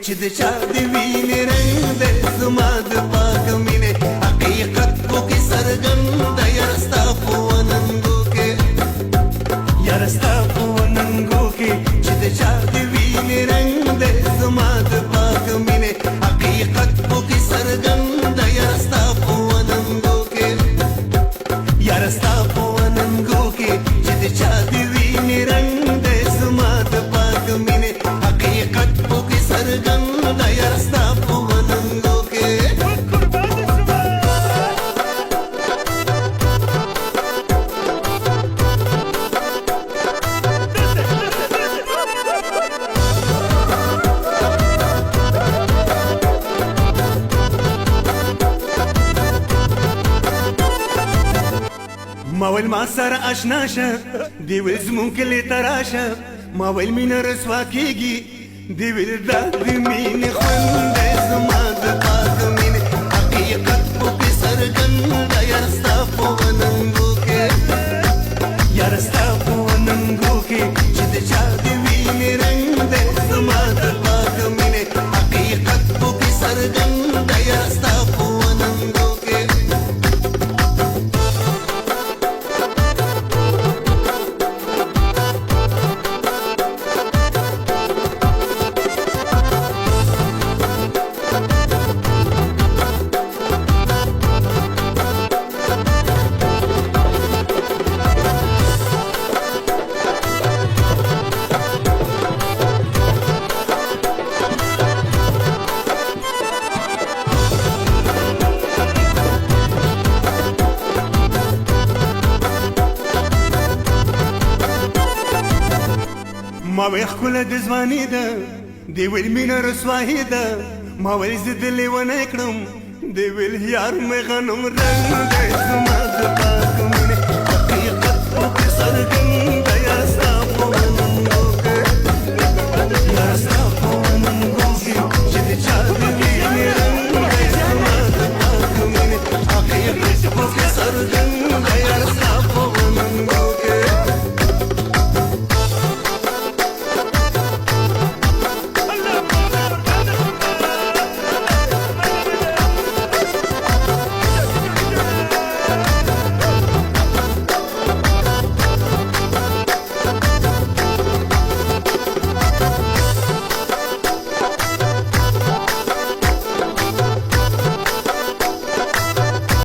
چې د چا د وینې رنګ دی زما د پاک مینې حقیقت خو کې څرګند دی یاره ستا په وننګو کې یاره ستا په وننګو کې چې د چا د وینې رنګ دی زما د پاک مینې حقیقت خو کې څرګند دی یاره ستا په وننګو کې یاره ستا په وننګو کې چې د چا د وینې رنګ دی زما د پاک مینې حقیقت خو کې څرګند دی یاره ستا په وننګو کې ما ویل ما سره اشنا شه دی ویل زمون کلی ته راشه ما ویل مینه رسوا کېږي دی ویل دا د مینې خوند دی زما د پاک مینې حقیقت خو کې څرګند دی یاره ستا په وننګو کې یاره ستا په وننګو کې چې د چا د وینې رنګ دی زما د پاک مینې حقیقت خو کې څرګند دی یاره ستا په وننګو کې ما ویل ښکله د ځواني ده دی ویل مینه رسوایي ده ما ویل زه د لیونی کړم دی ویل یار مې غنم رنګ دی زما د